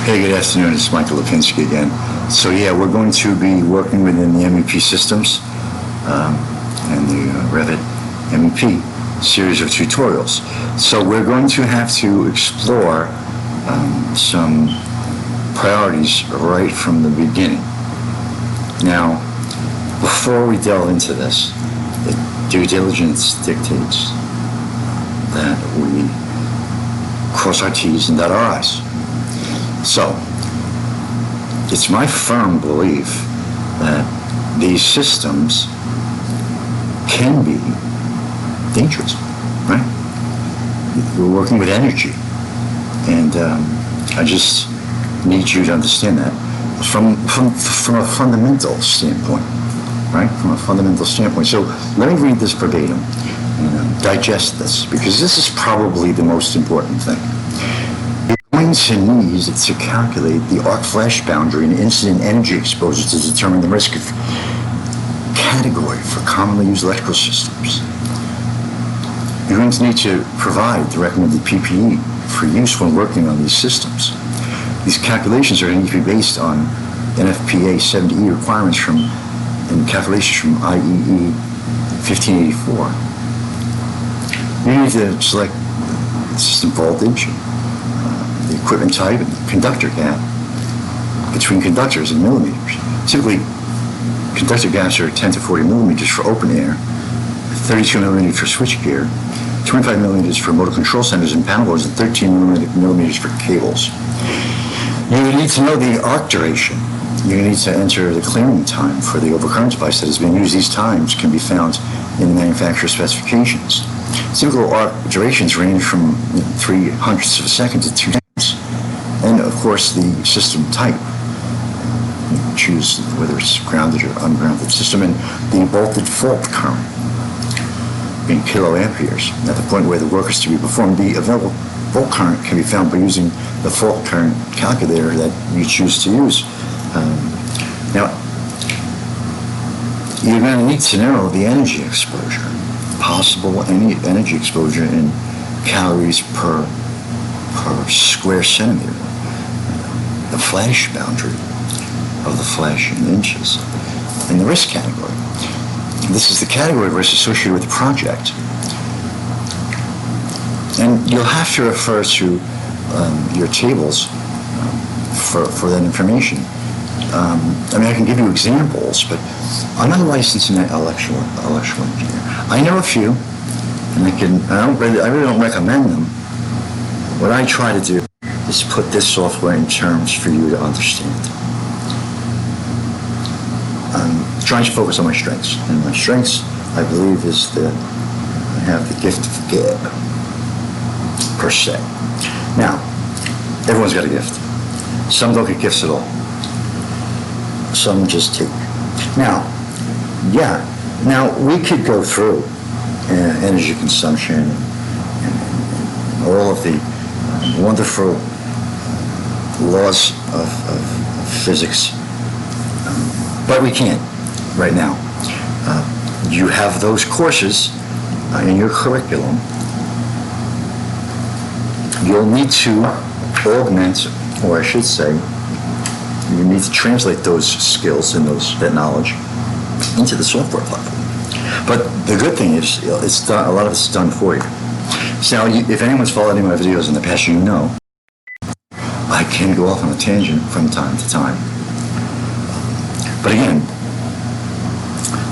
Hey, good afternoon. It's Michael Lapinski again. So yeah, we're going to be working within the MEP systems and the Revit MEP series of tutorials. So we're going to have to explore some priorities right from the beginning. Now, before we delve into this, the due diligence dictates that we cross our T's and dot our I's. So, it's my firm belief that these systems can be dangerous, right? We're working with energy, and I just need you to understand that from a fundamental standpoint, right? From a fundamental standpoint. So let me read this verbatim and digest this, because this is probably the most important thing. Going to need to calculate the arc flash boundary and incident energy exposure to determine the risk of category for commonly used electrical systems. You're going to need to provide the recommended PPE for use when working on these systems. These calculations are going to be based on NFPA 70E requirements and calculations from IEE 1584. You need to select system voltage, the equipment type, and the conductor gap between conductors in millimeters. Typically, conductor gaps are 10 to 40 millimeters for open air, 32 millimeters for switchgear, 25 millimeters for motor control centers and panel boards, and 13 millimeters for cables. You need to know the arc duration. You need to enter the clearing time for the overcurrent device that has been used. These times can be found in the manufacturer's specifications. Typical arc durations range from 0.03 of a second to 2 seconds. And of course, the system type. You choose whether it's grounded or ungrounded system, and the voltage fault current in kiloamperes. At the point where the work is to be performed, the available fault current can be found by using the fault current calculator that you choose to use. Now, you're going to need to know the energy exposure, possible energy exposure in calories per square centimeter, the flash boundary of the flash in inches, and the risk category. This is the category of risk associated with the project. And you'll have to refer to your tables for that information. I mean, I can give you examples, but I'm not a licensed electrical engineer. I know a few, and I really don't recommend them. What I try to do is put this software in terms for you to understand. I'm trying to focus on my strengths, and my strengths, I believe, is I have the gift of gab, per se. Now, everyone's got a gift. Some don't get gifts at all. Some just take. Now, we could go through energy consumption and all of the wonderful laws of physics, but we can't right now. You have those courses in your curriculum. You'll need to augment, or I should say, you need to translate those skills and that knowledge into the software platform. But the good thing is, it's done, a lot of it's done for you. So if anyone's followed any of my videos in the past, you know I can go off on a tangent from time to time. But again,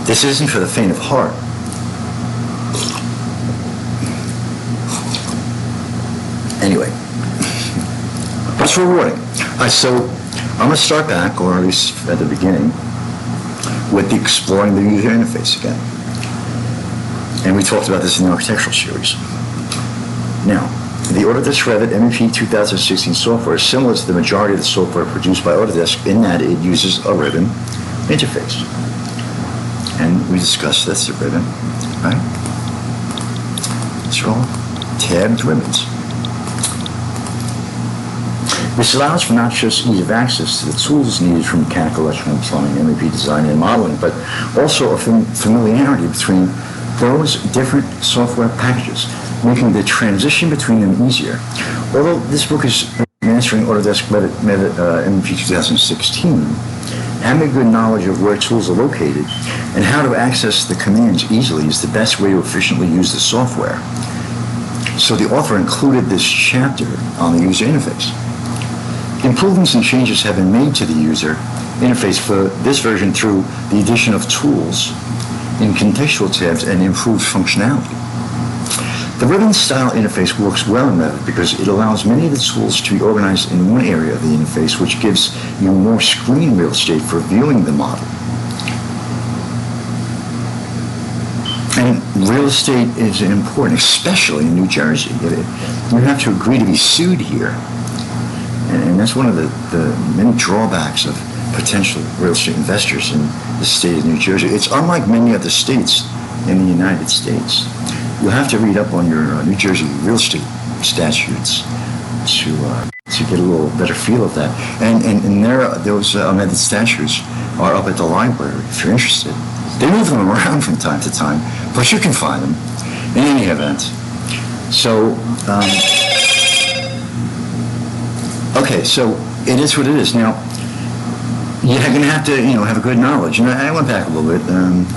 this isn't for the faint of heart. Anyway, it's rewarding. So I'm going to start back, or at least at the beginning, with exploring the user interface again. And we talked about this in the architectural series. Now, the Autodesk Revit MEP 2016 software is similar to the majority of the software produced by Autodesk in that it uses a ribbon interface. And we discussed this, the ribbon, right? It's called tabbed ribbons. This allows for not just ease of access to the tools needed for mechanical, electrical, and plumbing, MEP design, and modeling, but also a familiarity between those different software packages, making the transition between them easier. Although this book is mastering Autodesk MEP 2016, having a good knowledge of where tools are located and how to access the commands easily is the best way to efficiently use the software. So the author included this chapter on the user interface. Improvements and changes have been made to the user interface for this version through the addition of tools in contextual tabs and improved functionality. The ribbon-style interface works well in Revit because it allows many of the tools to be organized in one area of the interface, which gives you more screen real estate for viewing the model. And real estate is important, especially in New Jersey. You have to agree to be sued here. And that's one of the many drawbacks of potential real estate investors in the state of New Jersey. It's unlike many other states in the United States. You'll have to read up on your New Jersey real estate statutes to get a little better feel of that. And those amended statutes are up at the library if you're interested. They move them around from time to time, but you can find them in any event. So, okay, so it is what it is. Now, you're going to have to, have a good knowledge. And I went back a little bit.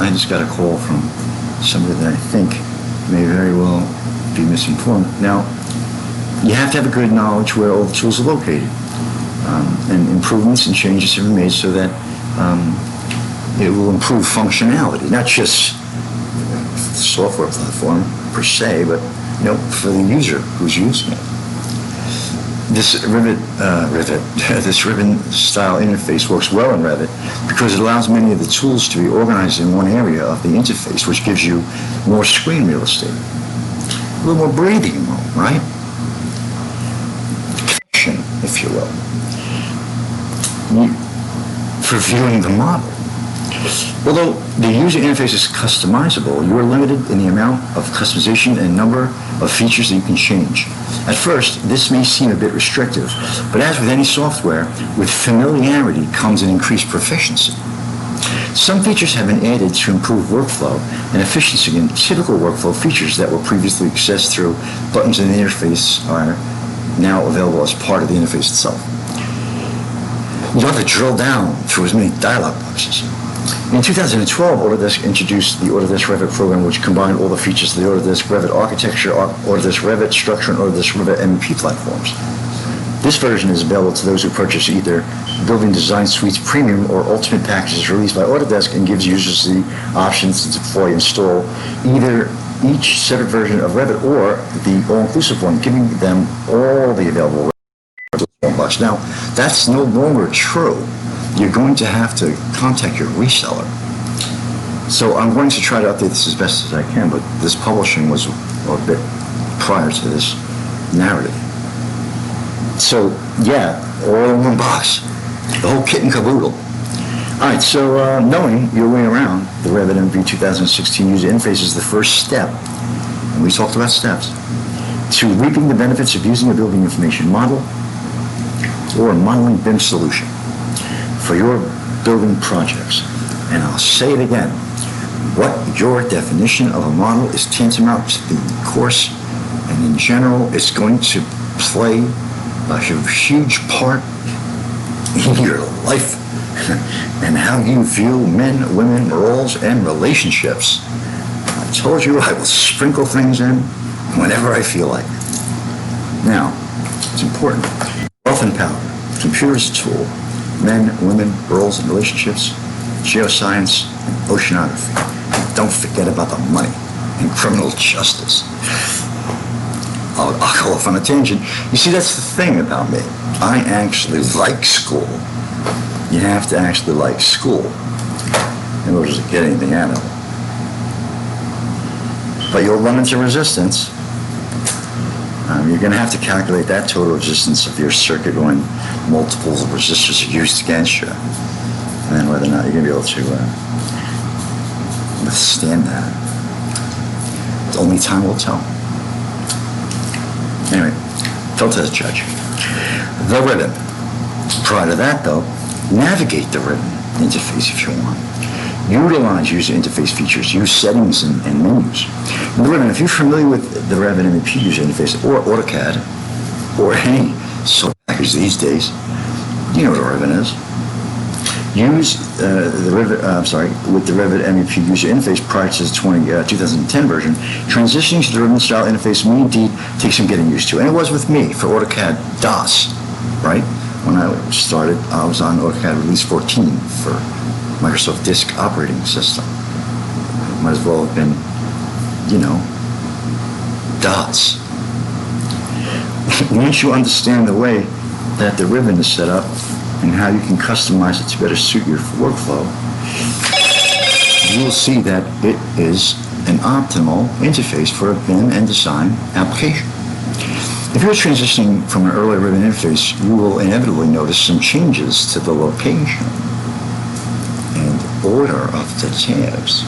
I just got a call from somebody that I think may very well be misinformed. Now, you have to have a good knowledge where all the tools are located. And improvements and changes have been made so that it will improve functionality, not just the software platform per se, but for the user who's using it. This this ribbon-style interface works well in Revit because it allows many of the tools to be organized in one area of the interface, which gives you more screen real estate. A little more breathing room, right? Connection, if you will, for viewing the model. Although the user interface is customizable, you are limited in the amount of customization and number of features that you can change. At first, this may seem a bit restrictive, but as with any software, with familiarity comes an increased proficiency. Some features have been added to improve workflow and efficiency, and typical workflow features that were previously accessed through buttons in the interface are now available as part of the interface itself. You don't have to drill down through as many dialog boxes. In 2012, Autodesk introduced the Autodesk Revit program, which combined all the features of the Autodesk Revit architecture, Autodesk Revit structure, and Autodesk Revit MEP platforms. This version is available to those who purchase either Building Design Suites Premium or Ultimate packages released by Autodesk, and gives users the options to deploy and install either each separate version of Revit or the all-inclusive one, giving them all the available Revit. Now, that's no longer true. You're going to have to contact your reseller. So I'm going to try to update this as best as I can, but this publishing was a bit prior to this narrative. So yeah, all in one box, the whole kit and caboodle. All right, so knowing your way around the Revit MEP 2016 user interface is the first step, and we talked about steps, to reaping the benefits of using a building information model or a modeling BIM solution for your building projects. And I'll say it again, what your definition of a model is tantamount to the course, and in general, it's going to play a huge part in your life and how you view men, women, roles, and relationships. I told you I will sprinkle things in whenever I feel like it. Now, it's important. Wealth and power. Computer is a tool. Men, women, roles, and relationships. Geoscience and oceanography. Don't forget about the money and criminal justice. I'll go off on a tangent. You see, that's the thing about me. I actually like school. You have to actually like school in order to get anything out of it. But you'll run into resistance. You're going to have to calculate that total resistance of your circuit when multiples of resistors are used against you, and then whether or not you're going to be able to withstand that. Only time will tell. Anyway, don't test judge. The ribbon. Prior to that, though, navigate the ribbon interface if you want. Utilize user interface features, use settings and menus. In the ribbon, if you're familiar with the Revit MEP user interface or AutoCAD or any software package countries these days. You know what a ribbon is. Use with the Revit MEP user interface prior to the 2010 version, transitioning to the ribbon style interface may indeed take some getting used to. And it was with me for AutoCAD DOS, right? When I started, I was on AutoCAD Release 14 for Microsoft Disk operating system. It might as well have been, DOS. Once you understand the way that the ribbon is set up and how you can customize it to better suit your workflow, you will see that it is an optimal interface for a BIM and design application. If you're transitioning from an earlier ribbon interface, you will inevitably notice some changes to the location and order of the tabs,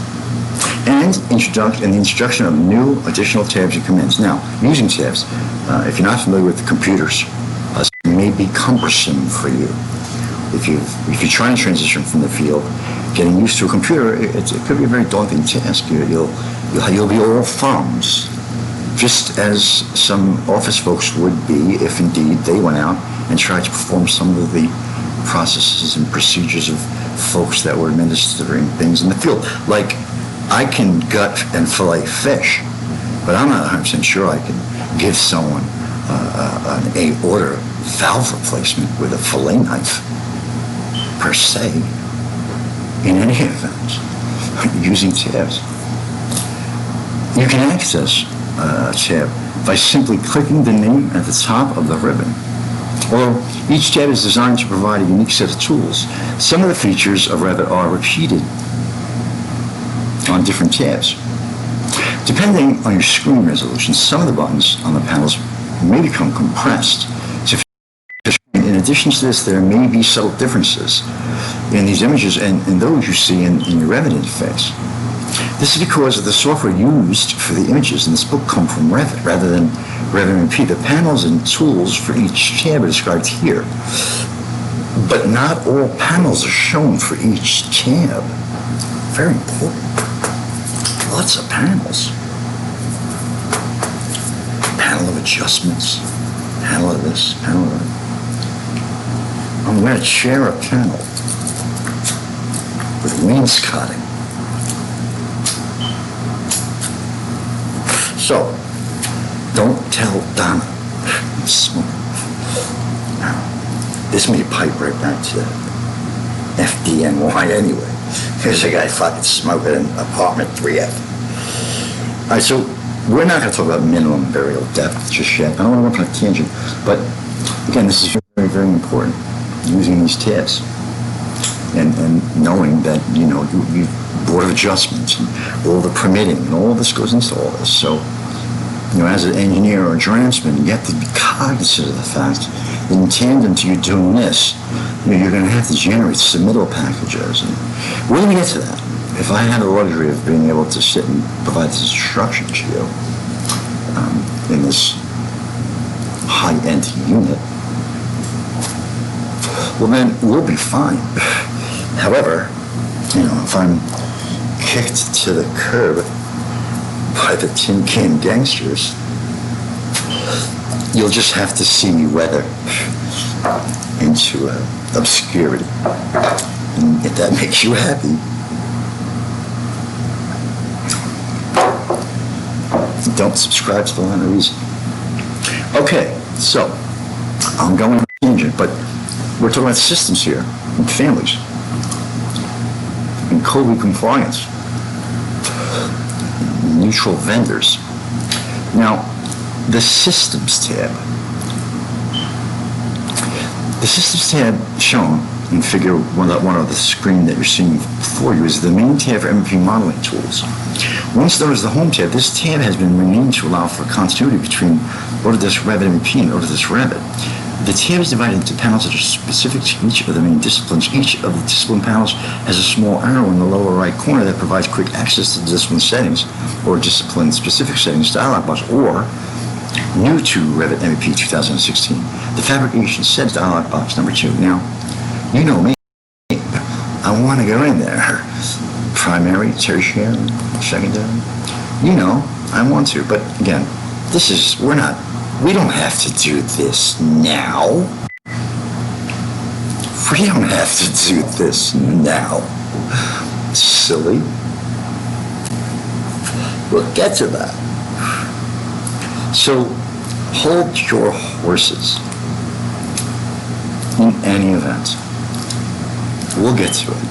and the introduction of new additional tabs and commands. Now, using tabs, if you're not familiar with the computers, it may be cumbersome for you. If you're trying to transition from the field, getting used to a computer, it could be a very daunting task. You'll be all thumbs, just as some office folks would be if indeed they went out and tried to perform some of the processes and procedures of folks that were administering things in the field. Like, I can gut and fillet fish, but I'm not 100% sure I can give someone an aorta valve replacement with a fillet knife, per se, in any event, using tabs. You can access a tab by simply clicking the name at the top of the ribbon. Although each tab is designed to provide a unique set of tools, some of the features of Revit are repeated on different tabs. Depending on your screen resolution, some of the buttons on the panels may become compressed. In addition to this, there may be subtle differences in these images and those you see in your Revit interface. This is because of the software used for the images in this book come from Revit rather than Revit MEP. The panels and tools for each tab are described here, but not all panels are shown for each tab. Very important. Lots of panels. Panel of adjustments, panel of this, panel of that. I'm going to share a panel with wainscoting. So, don't tell Donna. Smoke. Now, this may pipe right back to FDNY anyway. Here's a guy fucking smoking in apartment 3F. All right, so we're not going to talk about minimum burial depth just yet. I don't want to go on a tangent, but again, this is very, very important, using these tabs and knowing that, you Board of Adjustments and all the permitting and all this goes into all this. So, as an engineer or a draftsman, you have to be cognizant of the fact that in tandem to you doing this, you're going to have to generate submittal packages. And we're going to get to that. If I had the luxury of being able to sit and provide this instruction to you in this high-end unit, well then we'll be fine. However, if I'm kicked to the curb by the tin can gangsters, you'll just have to see me weather into obscurity. And if that makes you happy, don't subscribe to the Line of Reason. Okay, so I'm going on a tangent, but we're talking about systems here and families and COVID compliance, neutral vendors. Now, the Systems tab. The Systems tab shown in figure one of the screen that you're seeing before you is the main tab for MEP modeling tools. Once known as the Home tab, this tab has been renamed to allow for continuity between Autodesk Revit MEP and Autodesk Revit. The tab is divided into panels that are specific to each of the main disciplines. Each of the discipline panels has a small arrow in the lower right corner that provides quick access to the discipline settings or discipline-specific settings dialog box, or new to Revit MEP 2016, the Fabrication Settings dialog box number 2. Now, you know me. I want to go in there. Primary, tertiary, secondary. I want to. But again, we don't have to do this now. We don't have to do this now. Silly. We'll get to that. So, hold your horses. In any event, we'll get to it.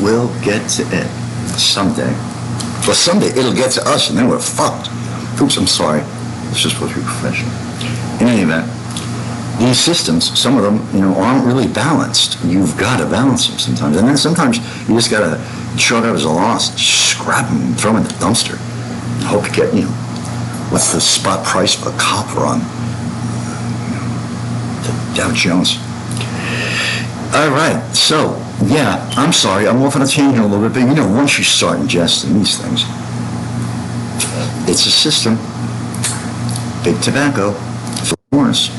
We'll get to it someday. Well, someday it'll get to us, and then we're fucked. Oops, I'm sorry. It's just supposed to be professional. In any event, these systems, some of them, aren't really balanced. You've got to balance them sometimes. And then sometimes you just got to chalk out as a loss, scrap them, and throw them in the dumpster. Hope you get, what's the spot price of a copper on the Dow Jones. All right, so, yeah, I'm sorry, I'm off on a tangent a little bit, but once you start ingesting these things, it's a system. Big tobacco, Morris.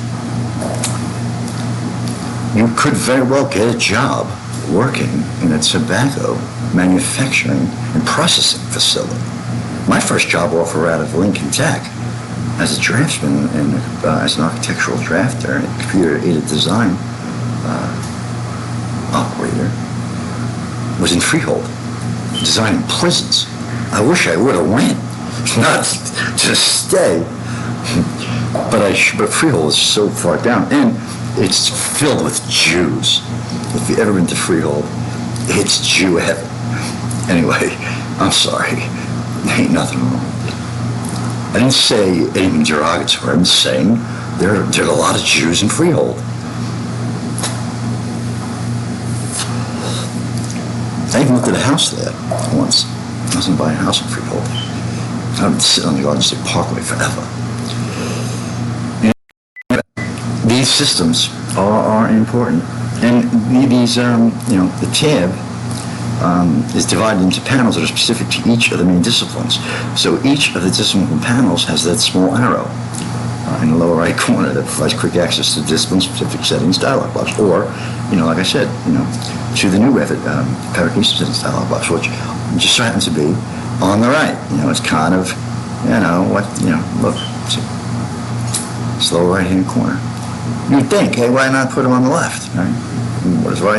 You could very well get a job working in a tobacco manufacturing and processing facility. My first job offer out of Lincoln Tech as a draftsman and as an architectural drafter and computer-aided design operator was in Freehold, designing prisons. I wish I would have went, not to stay. But Freehold is so far down, and it's filled with Jews. If you've ever been to Freehold, it's Jew heaven. Anyway, I'm sorry. Ain't nothing wrong. I didn't say anything derogatory. I'm saying there are a lot of Jews in Freehold. I even looked at a house there once. I was going to buy a house in Freehold. I've been sitting on the Garden State Parkway forever. These systems are important, and these, the tab is divided into panels that are specific to each of the main disciplines. So each of the discipline panels has that small arrow in the lower right corner that provides quick access to discipline-specific settings dialog box, or, like I said, to the new Revit fabrication settings dialog box, which just so happens to be on the right. It's kind of, look, see, it's the lower right-hand corner. You'd think, hey, why not put them on the left, right? What is why?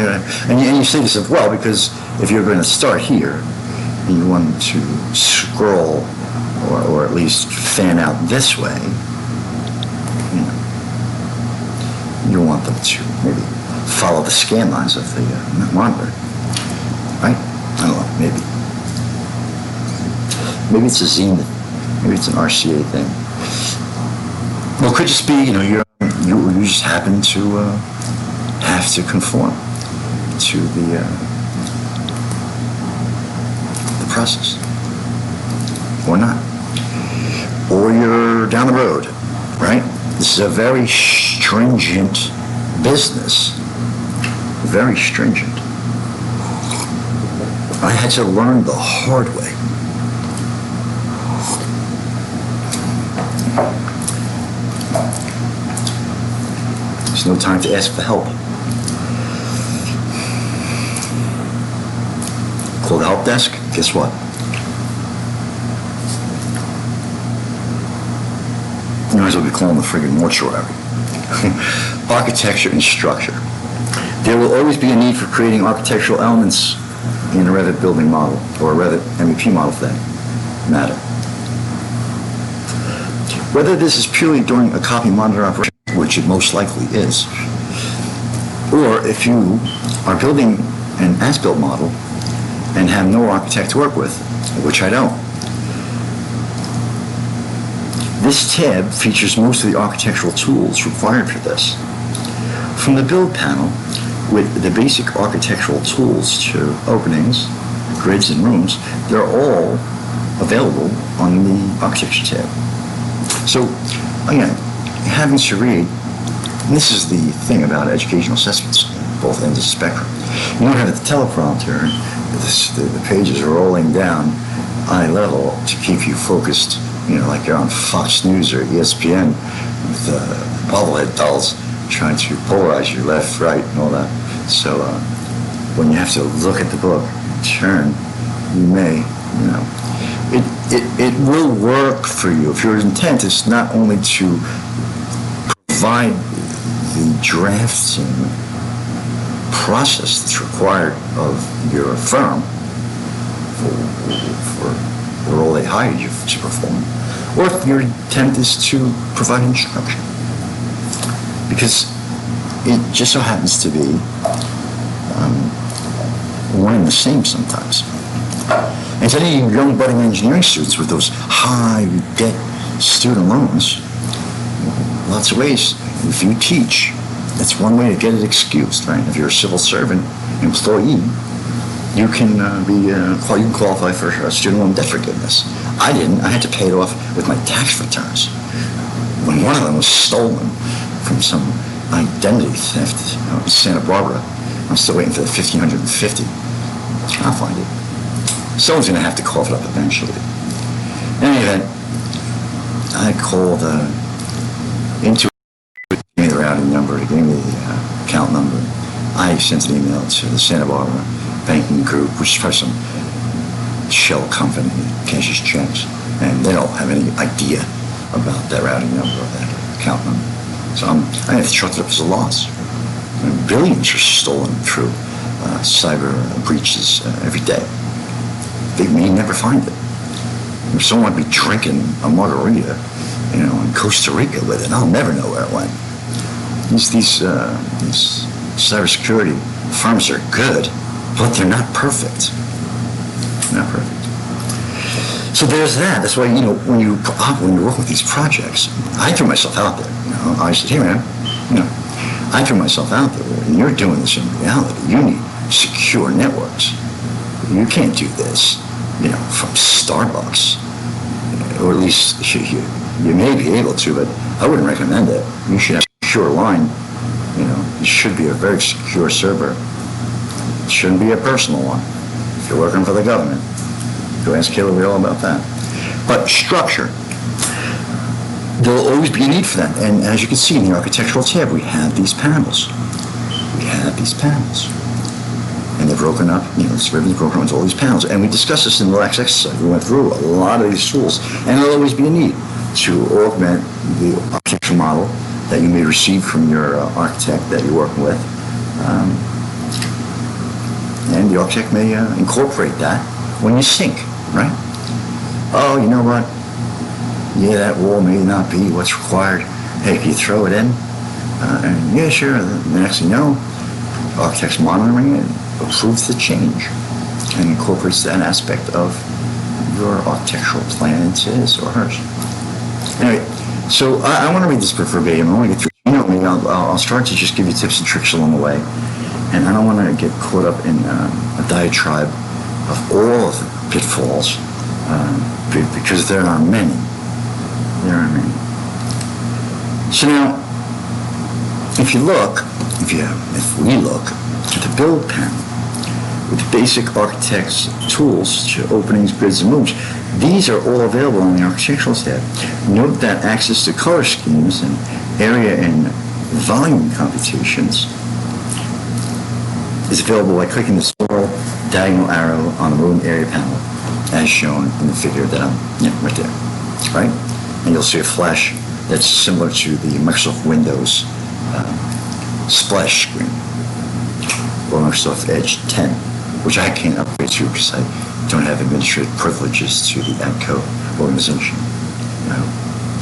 And you say to yourself, well, because if you're going to start here and you want to scroll or at least fan out this way, you want them to maybe follow the scan lines of the monitor, right? I don't know, maybe. Maybe it's a Zenith, maybe it's an RCA thing. Well, it could just be, you just happen to have to conform to the process, or not. Or you're down the road, right? This is a very stringent business, very stringent. I had to learn the hard way. There's no time to ask for help. Call the help desk, guess what? You might as well be calling the friggin' mortuary. Architecture and structure. There will always be a need for creating architectural elements in a Revit building model, or a Revit MEP model for that matter. Whether this is purely during a copy monitor operation, which it most likely is, or if you are building an as-built model and have no architect to work with, which I don't. This tab features most of the architectural tools required for this. From the build panel, with the basic architectural tools to openings, grids, and rooms, they're all available on the architecture tab. So, again, having to read, and this is the thing about educational assessments, both ends of the spectrum. You don't have the teleprompter, the pages are rolling down eye level to keep you focused, like you're on Fox News or ESPN with bobblehead dolls trying to polarize you left, right, and all that. So when you have to look at the book, turn, you may, it will work for you if your intent is not only to provide the drafting process that's required of your firm for the role they hired you to perform, or if your intent is to provide instruction. Because it just so happens to be one and the same sometimes. And to any young budding engineering students with those high debt student loans, lots of ways. If you teach, that's one way to get it excused, right? If you're a civil servant, employee, you can you can qualify for student loan debt forgiveness. I didn't. I had to pay it off with my tax returns. When one of them was stolen from some identity theft in Santa Barbara, I'm still waiting for the $1,550. I'll find it. Someone's going to have to cough it up eventually. In any event, I called into me the routing number, to give me the account number. I sent an email to the Santa Barbara banking group, which is probably some shell company that cashes checks, and they don't have any idea about that routing number or that account number. So I have to chalk it up as a loss. And billions are stolen through cyber breaches every day. They may never find it. If someone might be drinking a margarita, in Costa Rica with it, I'll never know where it went. These cybersecurity firms are good, but they're not perfect. Not perfect. So there's that. That's why, when you work with these projects, I threw myself out there. I said, hey man, I threw myself out there. And you're doing this in reality. You need secure networks. You can't do this, from Starbucks. Or at least you may be able to, but I wouldn't recommend it. You should have a secure line. It should be a very secure server. It shouldn't be a personal one. If you're working for the government, go ask Hillary all about that. But structure, there'll always be a need for that. And as you can see in the architectural tab, we have these panels. And they're broken up, this ribbon's broken up into all these panels. And we discussed this in the last exercise. We went through a lot of these tools. And there'll always be a need to augment the architectural model that you may receive from your architect that you're working with. And the architect may incorporate that when you sync, right? Oh, you know what? Yeah, that wall may not be what's required. Hey, can you throw it in? And yeah, sure. The next thing you know, the architect's monitoring it, approves the change, and incorporates that aspect of your architectural plan into his or hers. Anyway, so I want to read this verbatim. I want to get through. Me, I'll start to just give you tips and tricks along the way, and I don't want to get caught up in a diatribe of all of the pitfalls, because there are many. So now, if we look at the build panel with basic architect's tools to openings, grids, and moves, these are all available on the architectural tab. Note that access to color schemes and area and volume computations is available by clicking the small diagonal arrow on the moving area panel, as shown in the figure that I'm right there, right? And you'll see a flash that's similar to the Microsoft Windows splash screen, or Microsoft Edge 10, which I can't upgrade to because I don't have administrative privileges to the ADCO organization. I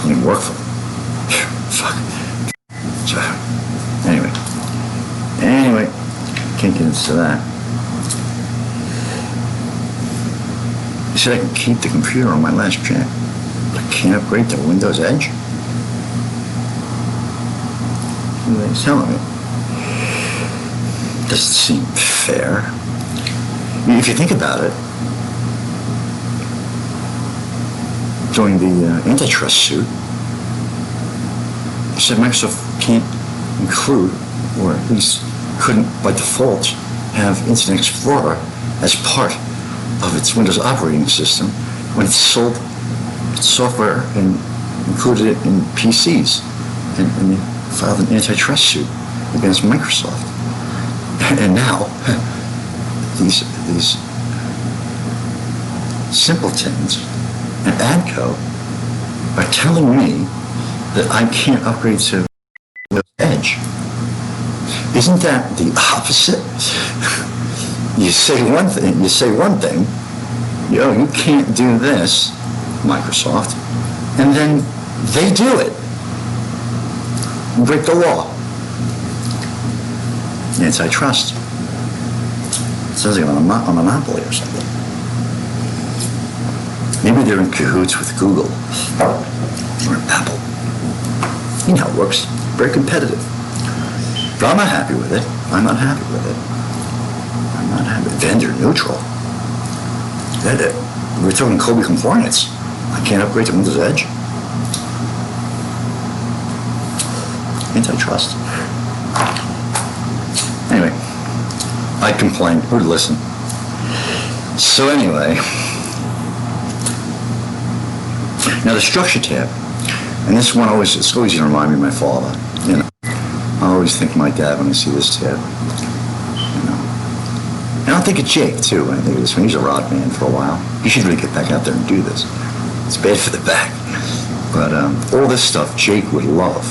don't even work for them. Fuck. So, anyway, can't get into that. You said I can keep the computer on my last check, but I can't upgrade to Windows Edge? What are they telling me? Doesn't seem fair. If you think about it, during the antitrust suit, you said Microsoft can't include, or at least couldn't by default, have Internet Explorer as part of its Windows operating system when it sold its software and included it in PCs, and they filed an antitrust suit against Microsoft. And now, these simpletons at ADCO are telling me that I can't upgrade to edge. Isn't that the opposite? You say one thing, you can't do this, Microsoft, and then they do it. Break the law. Antitrust. Sounds like a monopoly or something. Maybe they're in cahoots with Google or Apple. You know how it works. Very competitive. But I'm not happy with it. I'm not happy with it. I'm not happy. Vendor neutral. We're talking Kobe compliance. I can't upgrade to Windows Edge. Antitrust. Anyway, I complain. Who'd listen? So anyway, now the structure tab, and this one it's always going to remind me of my father. You know, I always think of my dad when I see this tab. You know, and I'll think of Jake too when I think of this one. He's a rod man for a while. He should really get back out there and do this. It's bad for the back. But all this stuff Jake would love.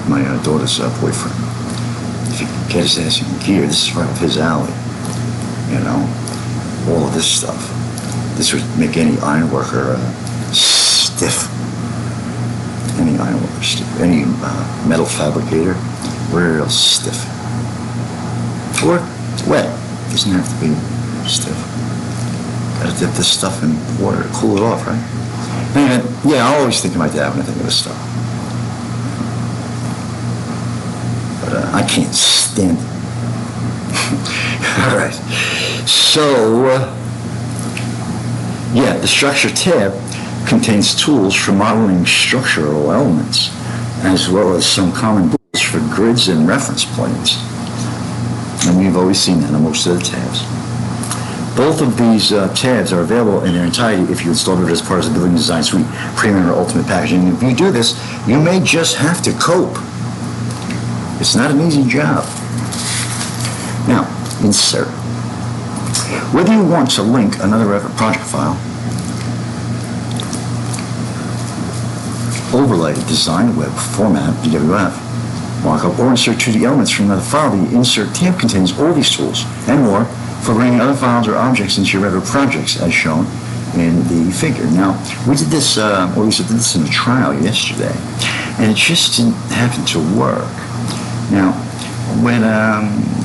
My daughter's boyfriend. If he could get his ass in gear, this is right up his alley. You know, all of this stuff. This would make any ironworker stiff. Any ironworker stiff. Any metal fabricator, real stiff. Or wet. Doesn't have to be stiff. Gotta dip this stuff in water to cool it off, right? Anyway, yeah, I always think of my dad when I think of this stuff. I can't stand it. All right. So, yeah, the structure tab contains tools for modeling structural elements, as well as some common tools for grids and reference planes. And we've always seen that on most of the tabs. Both of these tabs are available in their entirety if you install it as part of the Building Design Suite Premium or Ultimate packaging. If you do this, you may just have to cope. It's not an easy job. Now, insert. Whether you want to link another Revit project file, overlay, design, web, format, DWF, markup, or insert 2D elements from another file, the insert tab contains all these tools and more for bringing other files or objects into your Revit projects as shown in the figure. Now, we did this, or at least I did this in a trial yesterday, and it just didn't happen to work. Now, when,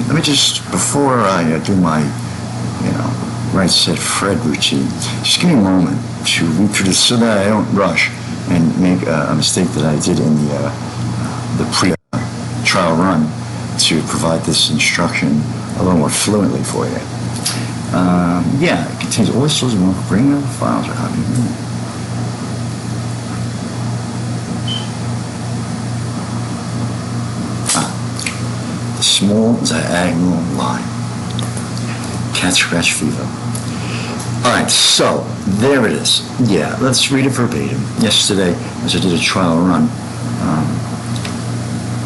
let me just, before I do my, right set Fred routine, just give me a moment to read through this so that I don't rush and make a mistake that I did in the pre-trial run to provide this instruction a little more fluently for you. Yeah, it contains all these tools and more. Bring other files or how do you small diagonal line. Cat scratch fever. All right, so there it is. Yeah, let's read it verbatim. Yesterday, as I did a trial run,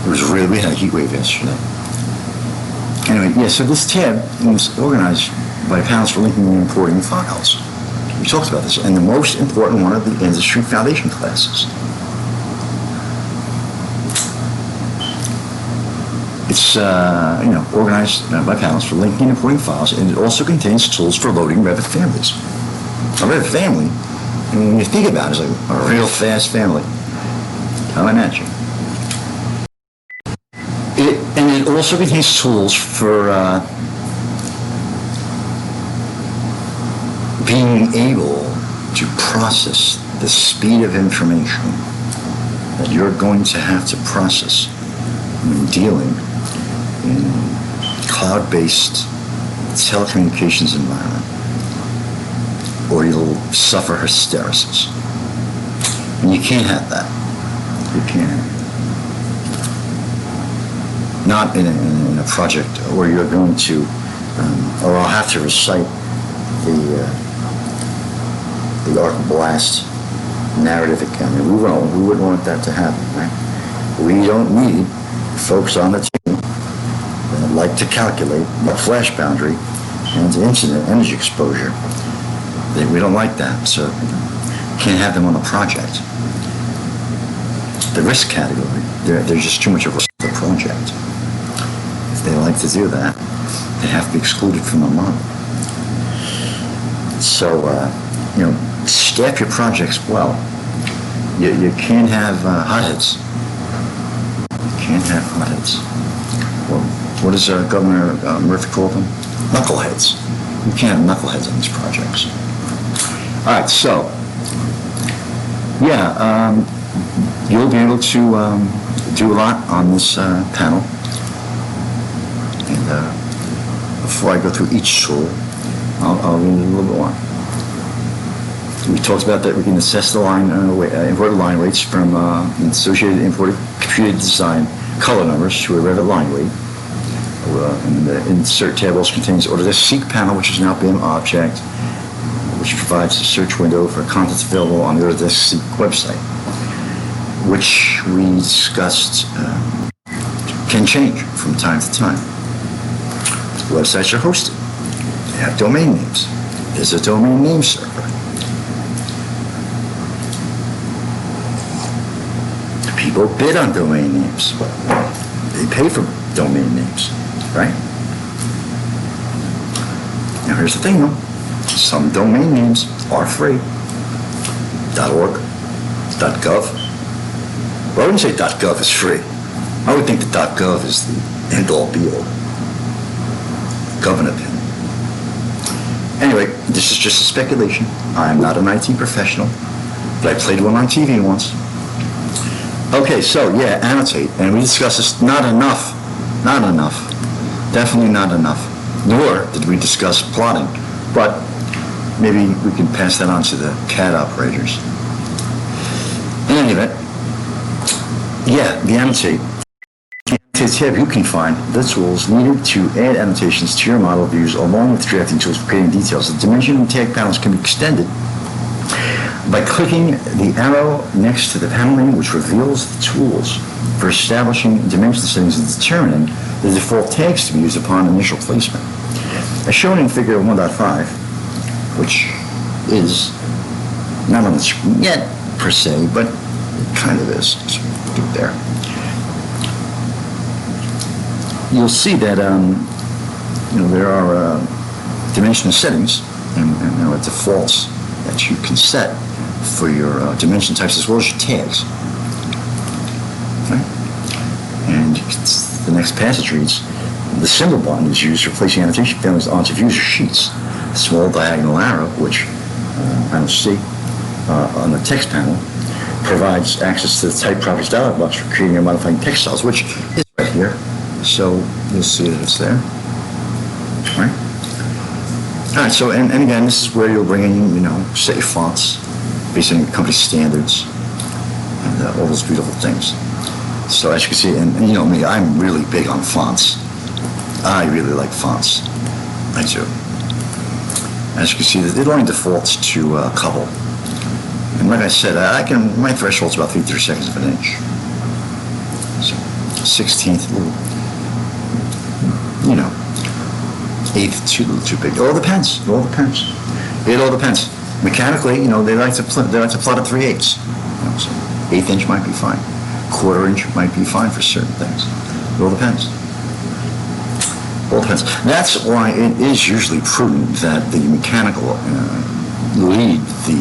we had a heat wave yesterday. Anyway, yeah, so this tab is organized by panels for linking and importing files. We talked about this, and the most important one of the industry foundation classes. It's organized by panels for linking and importing files, and it also contains tools for loading Revit families. A Revit family, and when you think about it, it's like a real fast family coming at you. And it also contains tools for being able to process the speed of information that you're going to have to process when dealing in cloud-based telecommunications environment, or you'll suffer hysteresis. And you can't have that. You can't. Not in a project where you're going to, or I'll have to recite the Arc Blast narrative again. And we wouldn't want that to happen, right? We don't need folks on the team that like to calculate the flash boundary and incident energy exposure. We don't like that, so can't have them on the project. The risk category, there's just too much of risk for them. project. If they like to do that, they have to be excluded from the model. So, staff your projects well. You can't have hotheads. You can't have hotheads. Well, what does Governor Murphy call them? Knuckleheads. You can't have knuckleheads on these projects. All right, so, you'll be able to do a lot on this panel. And before I go through each tool, I'll read a little bit more. We talked about that we can assess the imported line weights from associated imported computed design color numbers to a Revit line weight. And the insert tab also contains Autodesk Seek panel, which is now BIM object, which provides a search window for contents available on the Autodesk Seek website, which we discussed can change from time to time. Websites are hosted. They have domain names. There's a domain name server. People bid on domain names. They pay for domain names, right? Now here's the thing though. Some domain names are free. .org, .gov. Well, I wouldn't say .gov is free. I would think that .gov is the end-all be-all. Governor pin. Anyway, this is just a speculation. I'm not an IT professional, but I played one on TV once. Okay, so annotate. And we discussed this, not enough, definitely not enough. Nor did we discuss plotting, but maybe we can pass that on to the CAD operators. In any event, the annotate. Tab, you can find the tools needed to add annotations to your model views along with drafting tools for creating details. The dimension and tag panels can be extended by clicking the arrow next to the panel name, which reveals the tools for establishing dimension settings and determining the default tags to be used upon initial placement. As shown in figure 1.5, which is not on the screen yet per se, but it kind of is. So do it there. You'll see that there are dimensional settings and defaults that you can set for your dimension types as well as your tags. Okay? And the next passage reads, the symbol button is used for placing annotation families onto views or sheets. The small diagonal arrow, which panel C on the text panel, provides access to the type properties dialog box for creating or modifying text styles, which is right here. So you'll see that it's there. All right, so, and again, this is where you'll bring in, set your fonts based on your company standards and all those beautiful things. So as you can see, and you know me, I'm really big on fonts. I really like fonts. I do. As you can see, it only defaults to a couple. And like I said, my threshold's about 3/32 of an inch. So 16th, eighth, too big. It all depends. It all depends. Mechanically, they like to plot at 3/8. So 1/8 inch might be fine. 1/4 inch might be fine for certain things. It all depends. That's why it is usually prudent that the mechanical lead the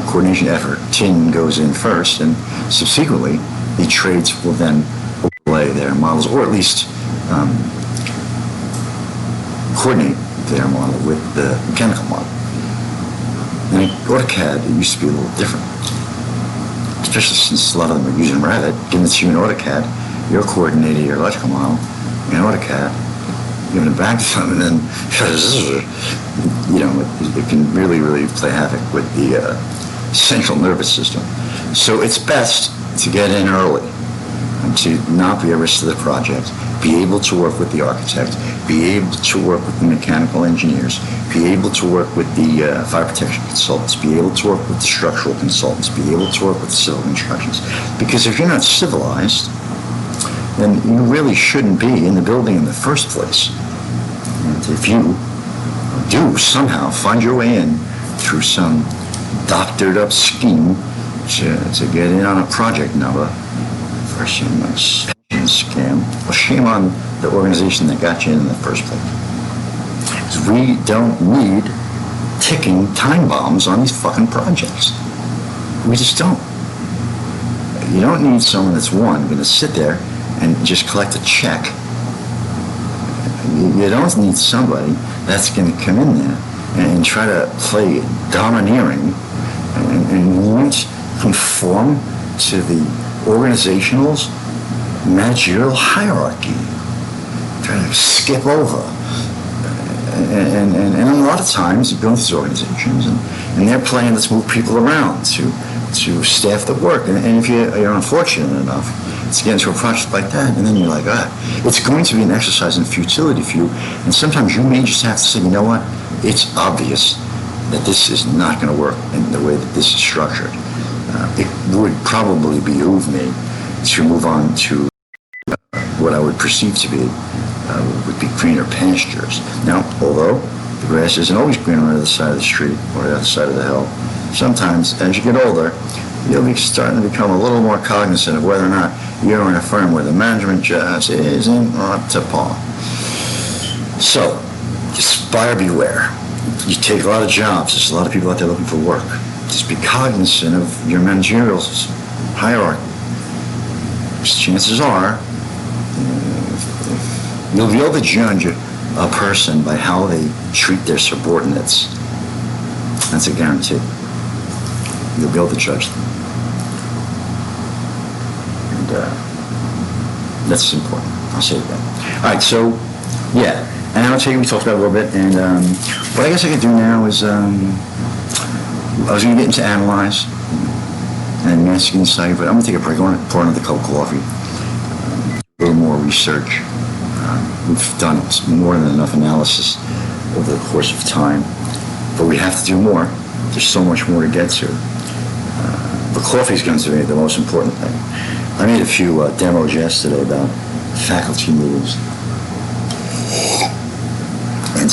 coordination effort. Tin goes in first, and subsequently the trades will then overlay their models, or at least coordinate their model with the mechanical model. And in AutoCAD, it used to be a little different, especially since a lot of them are using Revit. Given it to you in AutoCAD, you're coordinating your electrical model in AutoCAD, giving it back to them, and then it can really, really play havoc with the central nervous system. So it's best to get in early and to not be a risk to the project, be able to work with the architect, be able to work with the mechanical engineers, be able to work with the fire protection consultants, be able to work with the structural consultants, be able to work with the civil constructions. Because if you're not civilized, then you really shouldn't be in the building in the first place. And if you do somehow find your way in through some doctored up scheme to get in on a project number for some pension shame on the organization that got you in the first place. 'Cause we don't need ticking time bombs on these fucking projects. We just don't. You don't need someone that's going to sit there and just collect a check. You don't need somebody that's going to come in there and try to play domineering and won't conform to the organizational's managerial hierarchy. Trying to skip over. And a lot of times you go into these organizations and they're playing let's move people around to staff the work. And if you're unfortunate enough to get into a project like that, and then you're like, it's going to be an exercise in futility for you. And sometimes you may just have to say, you know what, it's obvious that this is not going to work in the way that this is structured. It would probably behoove me to move on to what I would perceive to be would be greener pastures. Now, although the grass isn't always greener on the other side of the street or the other side of the hill, sometimes as you get older, you'll be starting to become a little more cognizant of whether or not you're in a firm where the management just isn't up to par. So, just buyer beware. You take a lot of jobs. There's a lot of people out there looking for work. Just be cognizant of your managerial hierarchy. Because chances are, you'll be able to judge a person by how they treat their subordinates. That's a guarantee. You'll be able to judge them. And that's important. I'll say that. All right, so, yeah. And I'll tell you, we talked about it a little bit. And what I guess I could do now is I was going to get into Analyze and Masking Insight, but I'm going to take a break. I want to pour another cup of coffee, a little more research. We've done more than enough analysis over the course of time, but we have to do more. There's so much more to get to. The coffee is going to be the most important thing. I made a few demos yesterday about faculty meetings, and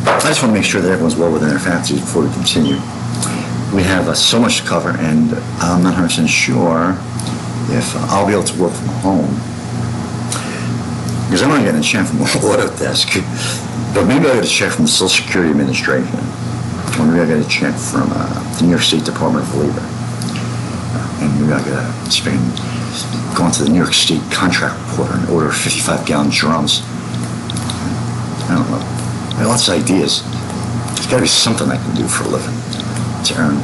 I just want to make sure that everyone's well within their faculties before we continue. We have so much to cover, and I'm not 100% sure if I'll be able to work from home. Because I'm not getting a check from Autodesk, but maybe I get a check from the Social Security Administration, or maybe I get a check from the New York State Department of Labor, and maybe I get a spend going to the New York State contract reporter and order 55-gallon drums. I don't know. I have lots of ideas. There's got to be something I can do for a living to earn.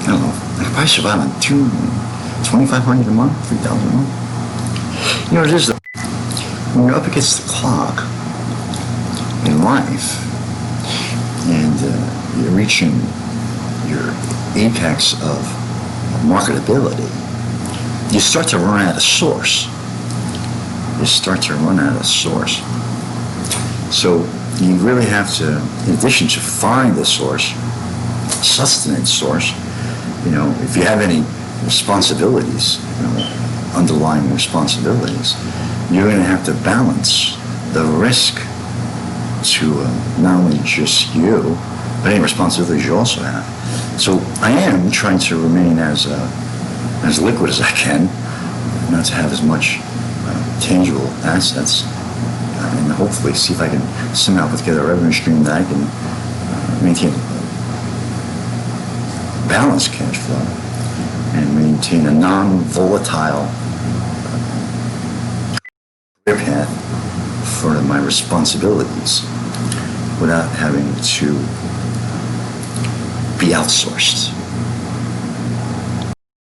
I don't know. I could probably survive on $2,500 a month, $3,000 a month. You know, it is the when you're up against the clock in life and you're reaching your apex of marketability, you start to run out of source. So you really have to, in addition to find the source, sustenance source, you know, if you have any responsibilities, you know, underlying responsibilities, you're going to have to balance the risk to not only just you, but any responsibilities you also have. So I am trying to remain as liquid as I can, not to have as much tangible assets, and hopefully see if I can somehow put together a revenue stream that I can maintain balanced cash flow and maintain a non-volatile career path for my responsibilities without having to be outsourced.